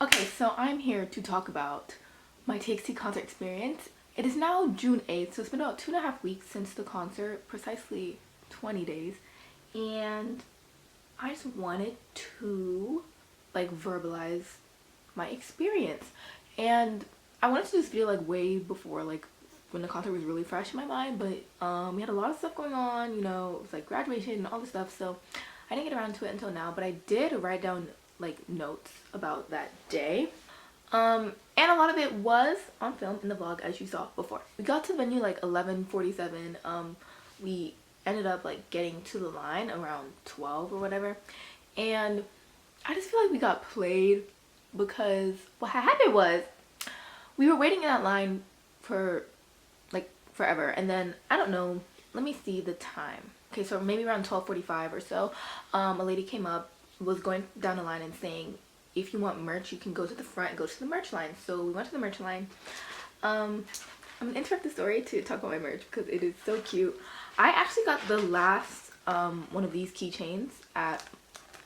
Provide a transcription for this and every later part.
Okay, so I'm here to talk about my TXT concert experience. It is now June 8th, so it's been about 2.5 weeks since the concert, precisely 20 days. And I just wanted to like verbalize my experience. And I wanted to do this video like way before like when the concert was really fresh in my mind, but we had a lot of stuff going on, you know, it was like graduation and all this stuff, so I didn't get around to it until now, but I did write down like notes about that day. And a lot of it was on film in the vlog, as you saw before. We got to the venue like 11:47. We ended up like getting to the line around 12 or whatever, and I just feel like we got played because what happened was we were waiting in that line for like forever, and then I don't know, let me see the time. Okay, so maybe around 12:45 or so, a lady came up, was going down the line and saying, if you want merch, you can go to the front and go to the merch line. So we went to the merch line. I'm gonna interrupt the story to talk about my merch because it is so cute. I actually got the last one of these keychains at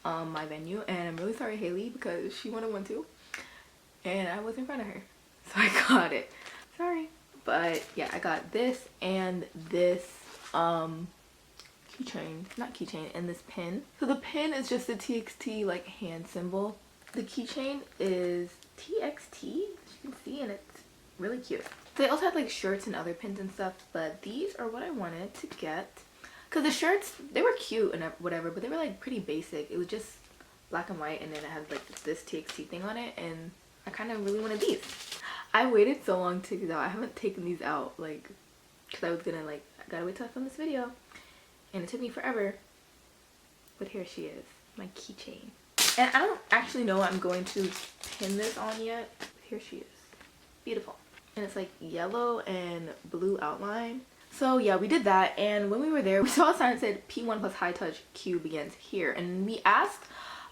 my venue, and I'm really sorry Haley because she wanted one too and I was in front of her, so I got it. Sorry. But yeah, I got this and this keychain, not keychain, and this pin. So the pin is just the TXT like hand symbol. The keychain is TXT, as you can see, and it's really cute. They also had like shirts and other pins and stuff, but these are what I wanted to get. Because the shirts, they were cute and whatever, but they were like pretty basic. It was just black and white, and then it had like this TXT thing on it, and I kind of really wanted these. I waited so long to take these out. I haven't taken these out, like, because I was gonna like, I gotta wait till I film this video, and it took me forever. But here she is, my keychain. And I don't actually know I'm going to pin this on yet. Here she is. Beautiful. And it's like yellow and blue outline. So yeah, we did that, and when we were there, we saw a sign that said P1 plus high touch queue begins here. And we asked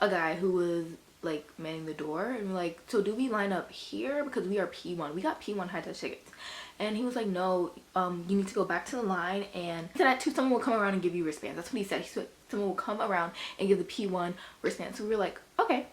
a guy who was like manning the door, and we're like, so do we line up here? Because we are P1. We got P1 high touch tickets. And he was like, no, you need to go back to the line, and after that too, someone will come around and give you wristbands. That's what he said. He said someone will come around and give the P1 wristbands. So we were like, okay.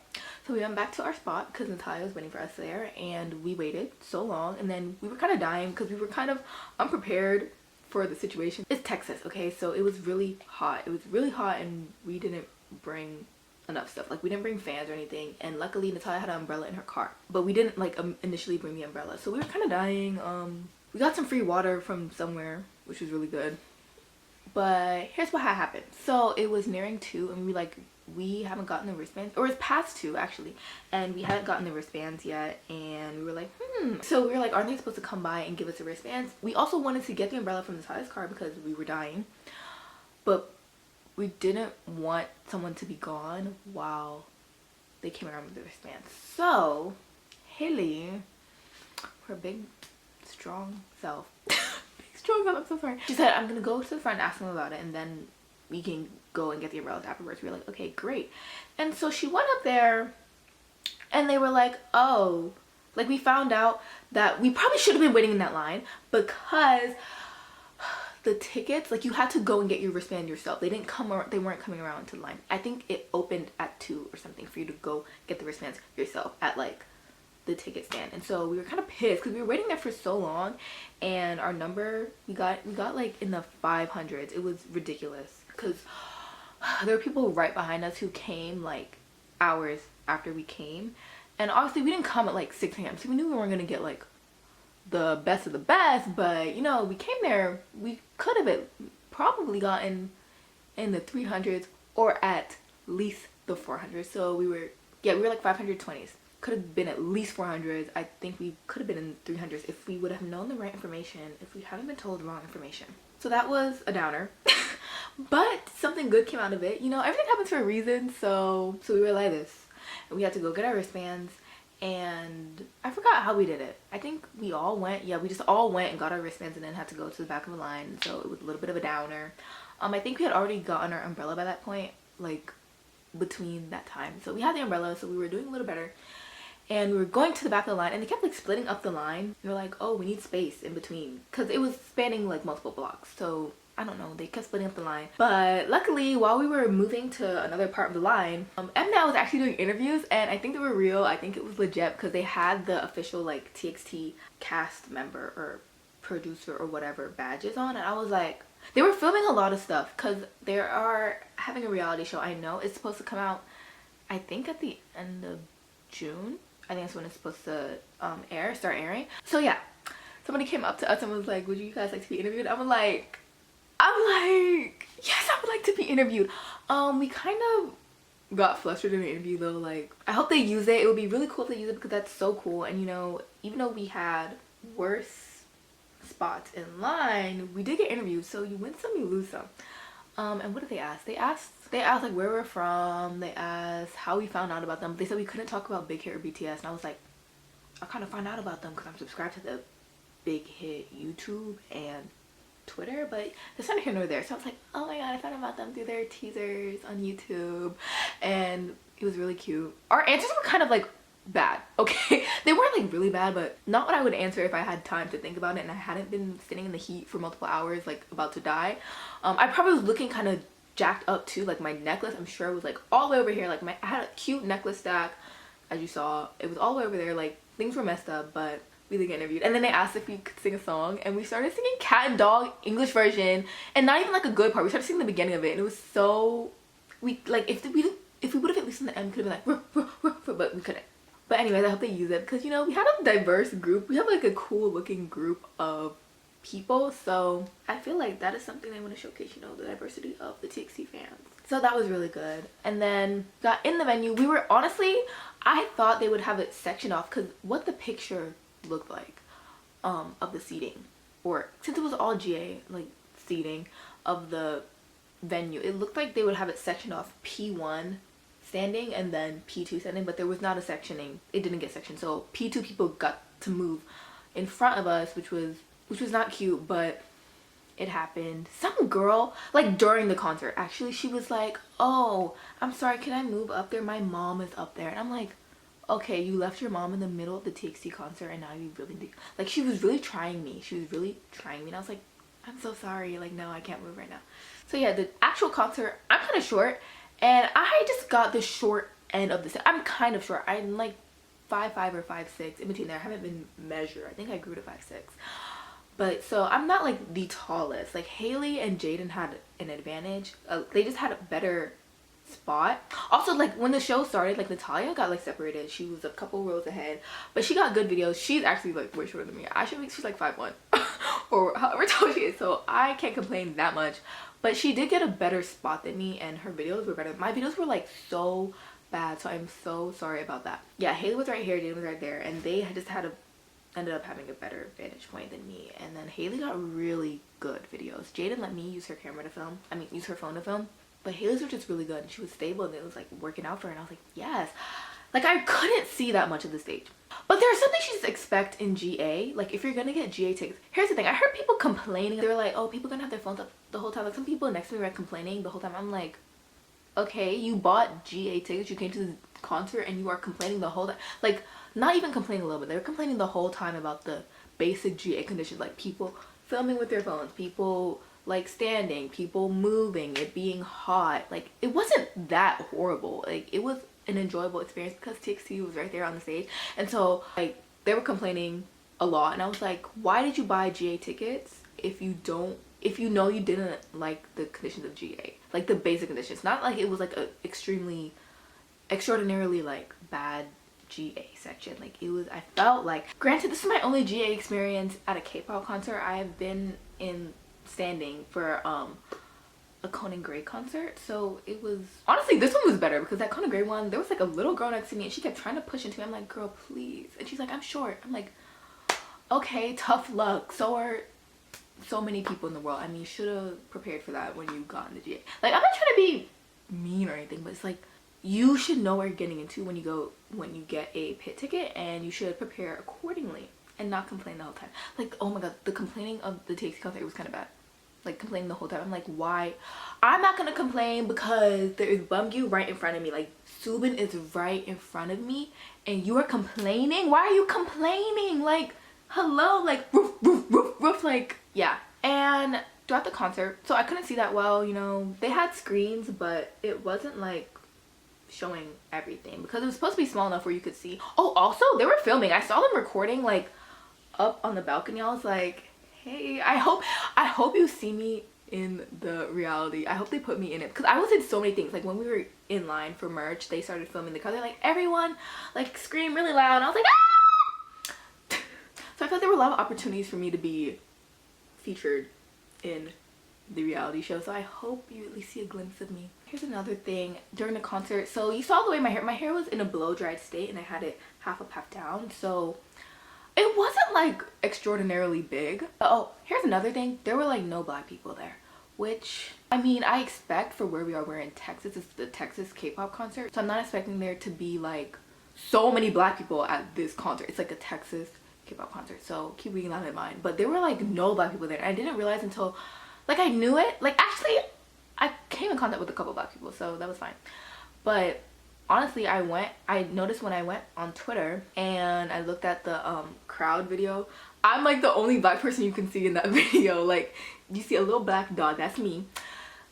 So we went back to our spot because Natalia was waiting for us there, and we waited so long, and then we were kind of dying because we were kind of unprepared for the situation. It's Texas, okay? So it was really hot. It was really hot, and we didn't bring enough stuff. Like, we didn't bring fans or anything, and luckily Natalia had an umbrella in her car, but we didn't like initially bring the umbrella, so we were kind of dying. We got some free water from somewhere, which was really good. But here's what happened. So it was nearing 2, and we haven't gotten the wristbands, or it's past 2 actually, and we hadn't gotten the wristbands yet, and we were like, so we were like, aren't they supposed to come by and give us the wristbands? We also wanted to get the umbrella from Natalia's car because we were dying, but we didn't want someone to be gone while they came around with the wristbands. So Haley, her big strong self, I'm so sorry, she said, I'm gonna go to the front and ask them about it, and then we can go and get the umbrellas afterwards. We were like, okay, great. And so she went up there, and they were like, oh, like, we found out that we probably should have been waiting in that line because the tickets, like, you had to go and get your wristband yourself. They didn't come around, they weren't coming around to the line. I think it opened at 2 or something for you to go get the wristbands yourself at like the ticket stand. And so we were kind of pissed because we were waiting there for so long, and our number, we got like in the 500s. It was ridiculous because there were people right behind us who came like hours after we came, and obviously we didn't come at like 6 a.m. so we knew we weren't gonna get like the best of the best, but you know, we came there, we could have probably gotten in the 300s or at least the 400s. So we were like 520s. Could have been at least 400s. I think we could have been in 300s if we would have known the right information, if we hadn't been told the wrong information. So that was a downer. But something good came out of it. You know, everything happens for a reason. So we were like this, and we had to go get our wristbands, and I forgot how we did it. I think we all went, we just all went and got our wristbands, and then had to go to the back of the line. So it was a little bit of a downer. I think we had already gotten our umbrella by that point, like between that time. So we had the umbrella, so we were doing a little better. And we were going to the back of the line, and they kept like splitting up the line. We were like, oh, we need space in between, because it was spanning like multiple blocks. So I don't know, they kept splitting up the line. But luckily, while we were moving to another part of the line, Mnet was actually doing interviews, and I think they were real. I think it was legit because they had the official like TXT cast member or producer or whatever badges on, and I was like, they were filming a lot of stuff because they are having a reality show. I know it's supposed to come out, I think at the end of June. I think that's when it's supposed to start airing. So yeah, somebody came up to us and was like, would you guys like to be interviewed? I'm like, yes, I would like to be interviewed. We kind of got flustered in the interview though. Like, I hope they use it. It would be really cool if they use it because that's so cool. And you know, even though we had worse spots in line, we did get interviewed. So you win some, you lose some. And what did they ask? They asked like where we're from. They asked how we found out about them. They said we couldn't talk about Big Hit or BTS. And I was like, I kind of found out about them because I'm subscribed to the Big Hit YouTube and Twitter, but it's neither here nor there. So I was like, oh my god, I found out about them through their teasers on YouTube, and it was really cute. Our answers were kind of like bad, okay? They weren't like really bad, but not what I would answer if I had time to think about it and I hadn't been sitting in the heat for multiple hours, like about to die. I probably was looking kind of jacked up too. Like my necklace, I'm sure, was like all the way over here. Like I had a cute necklace stack, as you saw. It was all the way over there. Like things were messed up, but we did get interviewed. And then they asked if we could sing a song, and we started singing Cat and Dog English version, and not even like a good part. We started singing the beginning of it, and it was so, we like, if we would have at least in the end, could have been like ruh, ruh, ruh, but we couldn't. But anyways, I hope they use it because, you know, we had a diverse group. We have like a cool looking group of people, so I feel like that is something they want to showcase, you know, the diversity of the TXT fans. So that was really good. And then got in the venue. We were, honestly, I thought they would have it sectioned off because what the picture looked like of the seating, or since it was all GA like seating of the venue, it looked like they would have it sectioned off, P1 standing and then P2 standing, but there was not a sectioning. It didn't get sectioned, so P2 people got to move in front of us, which was not cute, but it happened. Some girl, like during the concert, actually, she was like, oh, I'm sorry, can I move up there? My mom is up there. And I'm like, okay, you left your mom in the middle of the TXT concert and now you really do. Like, she was really trying me. And I was like, I'm so sorry. Like, no, I can't move right now. So yeah, the actual concert, I'm kind of short, and I just got the short end of the set. I'm kind of short. I'm like 5'5" or 5'6", in between there. I haven't been measured. I think I grew to 5'6". But so I'm not like the tallest. Like Haley and Jaden had an advantage. They just had a better spot. Also, like when the show started, like Natalia got like separated. She was a couple rows ahead, but she got good videos. She's actually like way shorter than me. She's like 5'1" or however tall she is, so I can't complain that much. But she did get a better spot than me, and her videos were better. My videos were like so bad, so I'm so sorry about that. Yeah, Haley was right here, Jaden was right there, and they just ended up having a better vantage point than me. And then Haley got really good videos. Jaden let me use her phone to film, but Haley's were just really good, and she was stable, and it was like working out for her, and I was like, yes. Like, I couldn't see that much of the stage. But there's something you just expect in GA. Like, if you're gonna get GA tickets, here's the thing. I heard people complaining. They were like, oh, people gonna have their phones up the whole time. Like, some people next to me were complaining the whole time. I'm like, okay, you bought GA tickets, you came to the concert, and you are complaining the whole time. Like, not even complaining a little bit. They were complaining the whole time about the basic GA conditions. Like, people filming with their phones, people like standing, people moving, it being hot. Like, it wasn't that horrible. Like, it was an enjoyable experience because TXT was right there on the stage. And so like they were complaining a lot, and I was like, why did you buy GA tickets if you know you didn't like the conditions of GA, like the basic conditions? Not like it was like a extraordinarily like bad GA section. Like, it was, I felt like, granted, this is my only GA experience at a K-pop concert. I have been in standing for a Conan Gray concert, so it was, honestly, this one was better because that Conan Gray one, there was like a little girl next to me and she kept trying to push into me. I'm like, girl, please. And she's like, I'm short. I'm like, okay, tough luck. So are so many people in the world. I mean, you should have prepared for that when you got into GA. Like, I'm not trying to be mean or anything, but it's like, you should know what you're getting into when you get a pit ticket, and you should prepare accordingly and not complain the whole time. Like, oh my god, the complaining of the TXT concert was kind of bad. Like, complaining the whole time. I'm like, why? I'm not gonna complain because there is Bumgyu right in front of me. Like, Subin is right in front of me, and you are complaining? Why are you complaining? Like, hello? Like, roof, roof, roof, roof. Like, yeah. And throughout the concert, so I couldn't see that well, you know. They had screens, but it wasn't like showing everything because it was supposed to be small enough where you could see. Oh, also they were filming. I saw them recording like up on the balcony. I was like, hey, I hope you see me in the reality. I hope they put me in it because I was in so many things. Like when we were in line for merch, they started filming the car. They're like, everyone like scream really loud, and I was like, ah! So I felt there were a lot of opportunities for me to be featured in the reality show, so I hope you at least see a glimpse of me. Here's another thing during the concert. So you saw the way my hair was in a blow dried state, and I had it half up half down, so it wasn't like extraordinarily big. Oh, here's another thing. There were like no black people there, which I mean I expect for where we are. We're in Texas. It's the Texas K-pop concert, so I'm not expecting there to be like so many black people at this concert. It's like a Texas K-pop concert, so keep reading that in mind. But there were like no black people there. I didn't realize until like I knew it. Like actually I came in contact with a couple black people, so that was fine. But honestly, I noticed when I went on Twitter and I looked at the crowd video, I'm like the only black person you can see in that video. Like you see a little black dog, that's me.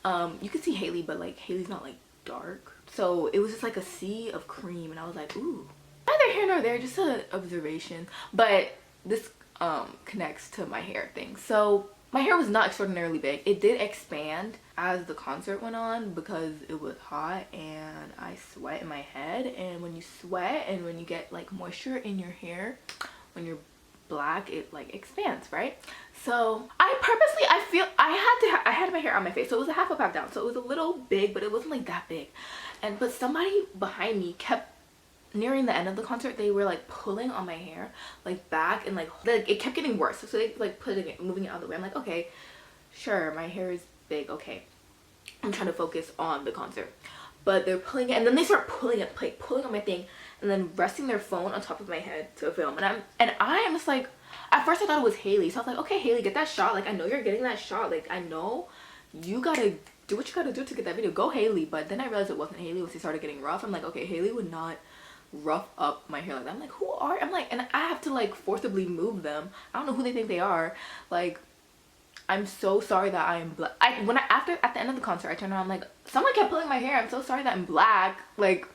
You can see Haley, but like Haley's not like dark, so it was just like a sea of cream, and I was like, ooh. Neither here nor there, just an observation. But this connects to my hair thing. So my hair was not extraordinarily big. It did expand as the concert went on because it was hot and I sweat in my head, and when you sweat and when you get like moisture in your hair when you're black, it like expands, right? So I had my hair on my face, so it was a half up half down, so it was a little big, but it wasn't like that big. But somebody behind me kept, nearing the end of the concert, they were like pulling on my hair like back, and like it kept getting worse, so they like moving it out of the way. I'm like, okay, sure, my hair is big, okay, I'm trying to focus on the concert. But they're pulling it, and then they start pulling it, like pulling on my thing, and then resting their phone on top of my head to film. And I'm just like, at first I thought it was Haley, so I was like, okay Haley, get that shot, like I know you're getting that shot, like I know you gotta do what you gotta do to get that video, go Haley. But then I realized it wasn't Haley once he started getting rough. I'm like, okay, Haley would not rough up my hair like that. I'm like, who are, I'm like, and I have to like forcibly move them. I don't know who they think they are. Like, I'm so sorry that I am black. At the end of the concert, I turned around, I'm like, someone kept pulling my hair, I'm so sorry that I'm black, like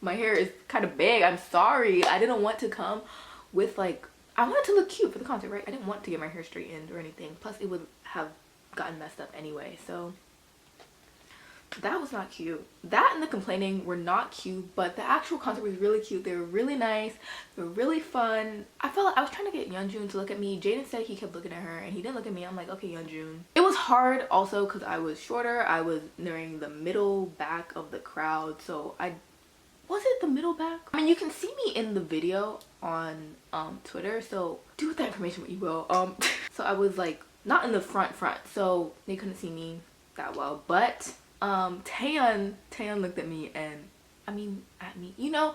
my hair is kind of big, I'm sorry. I didn't want to come with like, I wanted to look cute for the concert, right? I didn't want to get my hair straightened or anything, plus it would have gotten messed up anyway. So that was not cute. That and the complaining were not cute, but the actual concert was really cute. They were really nice, they were really fun. I felt like I was trying to get Yeonjun to look at me. Jaden said he kept looking at her and he didn't look at me. I'm like, okay Yeonjun. It was hard also because I was shorter. I was nearing the middle back of the crowd, so was it the middle back? I mean, you can see me in the video on Twitter, so do with that information what you will. So I was like not in the front, so they couldn't see me that well. But Taeyeon looked at me, and I mean at me, you know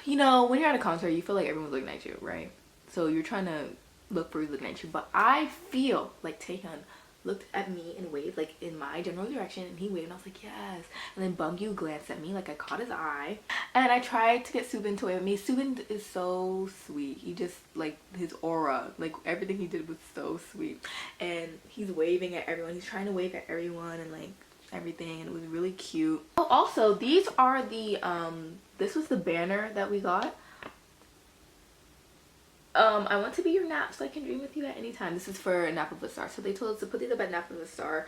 when you're at a concert you feel like everyone's looking at you, right? So you're trying to look for who's looking at you, but I feel like Taeyeon looked at me and waved like in my general direction, and he waved and I was like, yes. And then Bungyu glanced at me, like I caught his eye, and I tried to get Subin to wave at me. Subin is so sweet. He just, like, his aura, like everything he did was so sweet, and he's waving at everyone. He's trying to wave at everyone and like everything, and it was really cute. Oh, also these are the this was the banner that we got. I want to be your nap so I can dream with you at any time. This is for a nap of a star, so they told us to put these up at nap of a star.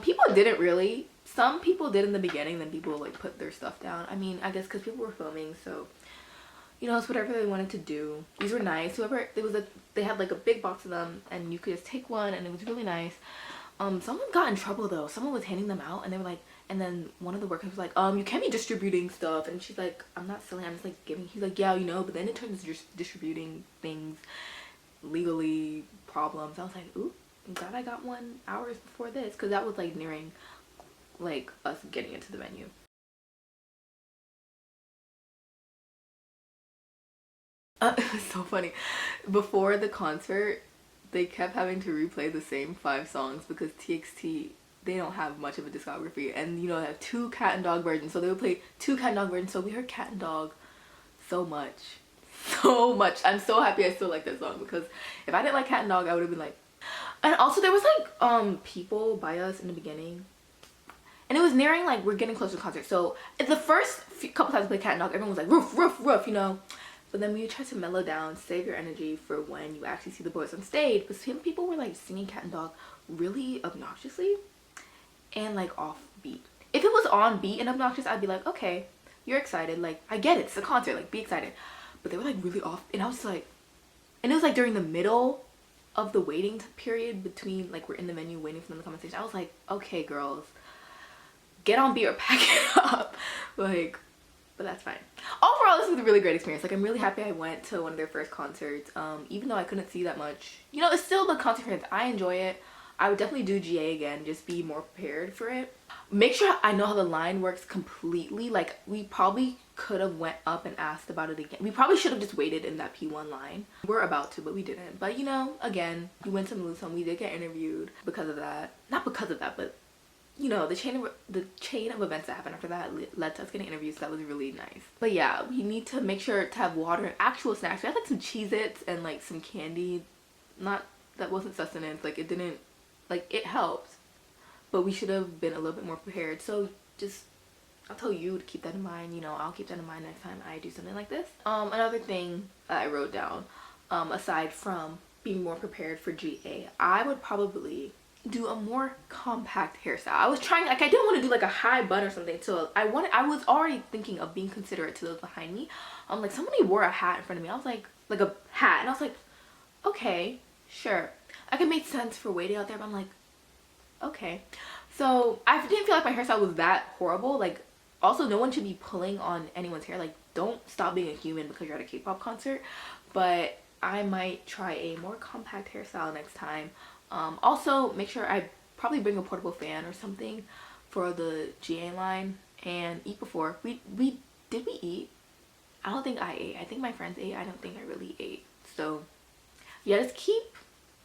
People didn't really. Some people did in the beginning, then people like put their stuff down. I mean, I guess because people were filming, so you know, it's whatever they wanted to do. These were nice. They had like a big box of them, and you could just take one, and it was really nice. Someone got in trouble though. Someone was handing them out, and they were like, and then one of the workers was like, you can't be distributing stuff. And she's like, I'm not selling, I'm just like giving. He's like, yeah, you know, but then it turns just distributing things legally problems. I was like, ooh, I'm glad I got one hours before this, because that was like nearing like us getting into the venue. It was so funny. Before the concert, they kept having to replay the same 5 songs because TXT, they don't have much of a discography, and you know, they have 2 cat and dog versions, so they would play 2 cat and dog versions. So we heard cat and dog so much. I'm so happy I still like that song, because if I didn't like cat and dog, I would have been like, And also there was like people by us in the beginning, and it was nearing like we're getting close to the concert. So the first couple times we played cat and dog, everyone was like roof roof roof, you know. But then we tried to mellow down, save your energy for when you actually see the boys on stage. But some people were like singing cat and dog really obnoxiously and like off beat. If it was on beat and obnoxious, I'd be like, okay, you're excited, like I get it, it's a concert, like be excited. But they were like really off, and I was like, and it was like during the middle of the waiting period between, like we're in the venue waiting for them to come on stage. I was like, okay girls, get on beat or pack it up. Like, but that's fine. Overall, this was a really great experience. Like, I'm really happy I went to one of their first concerts. Even though I couldn't see that much, you know, it's still the concert experience. I enjoy it. I would definitely do GA again, just be more prepared for it. Make sure I know how the line works completely. Like, we probably could have went up and asked about it again. We probably should have just waited in that P1 line. We're about to, but we didn't. But you know, again, we win some, lose some. We did get interviewed because of that. Not because of that, but you know, the chain of events that happened after that led to us getting interviews. So that was really nice. But yeah, we need to make sure to have water and actual snacks. We had like some Cheez-Its and like some candy. Not, that wasn't sustenance. Like, it didn't, like, it helped, but we should have been a little bit more prepared. So just, I'll tell you to keep that in mind. You know, I'll keep that in mind next time I do something like this. Another thing that I wrote down, aside from being more prepared for GA, I would probably do a more compact hairstyle. I was trying, like, I didn't want to do like a high bun or something, so I was already thinking of being considerate to those behind me. Like, somebody wore a hat in front of me. I was like a hat, and I was like, okay, sure, like it made sense for waiting out there, but I'm like, okay. So I didn't feel like my hairstyle was that horrible. Like, also, no one should be pulling on anyone's hair. Like, don't stop being a human because you're at a K-pop concert. But I might try a more compact hairstyle next time. Also, make sure I probably bring a portable fan or something for the GA line, and eat before. Did we eat? I don't think I ate. I think my friends ate. I don't think I really ate. So yeah, just keep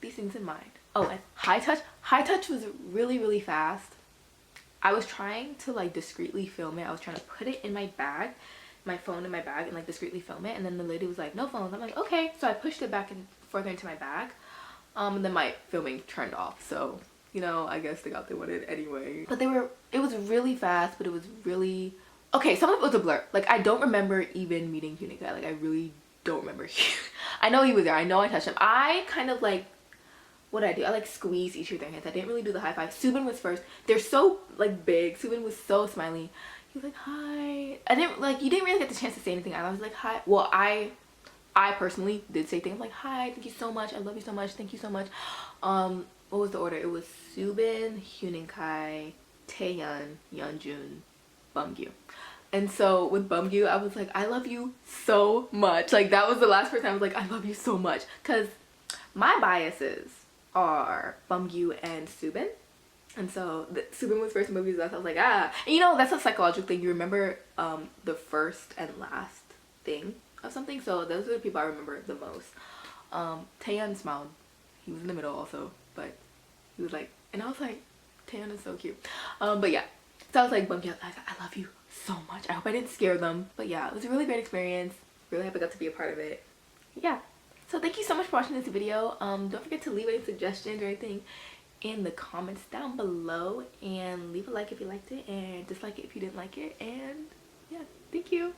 these things in mind. Oh, and high touch. High touch was really, really fast. I was trying to like discreetly film it. I was trying to put it in my bag, my phone in my bag, and like discreetly film it. And then the lady was like, no phones. I'm like, okay. So I pushed it back and further into my bag. And then my filming turned off. So, you know, I guess they got what they wanted anyway. But it was really fast, but it was really, okay, some of it was a blur. Like, I don't remember even meeting Hyunin guy. Like, I really don't remember. I know he was there. I know I touched him. I kind of like, what did I do? I like squeezed each of their hands. I didn't really do the high five. Subin was first. They're so like big. Subin was so smiley. He was like, hi. I didn't like, you didn't really get the chance to say anything. I was like, hi. Well, I personally did say things like, hi, thank you so much, I love you so much, thank you so much. What was the order? It was Subin, Hyunin Kai, Taeyeon, Yeonjun, Bumgyu. And so with Bumgyu, I was like, I love you so much. Like, that was the last person I was like, I love you so much. Because my biases are Bumgyu and Subin. And so Subin was first and Bumgyu was last. I was like, ah. And you know, that's a psychological thing. You remember the first and last thing of something. So those are the people I remember the most. Taeyeon smiled. He was in the middle also, but he was like, and I was like, Taeyeon is so cute. But yeah, so I was like, Bumgyu, I love you so much. I hope I didn't scare them. But yeah, it was a really great experience. Really happy I got to be a part of it. Yeah. So thank you so much for watching this video. Don't forget to leave any suggestions or anything in the comments down below, and leave a like if you liked it and dislike it if you didn't like it. And yeah, thank you.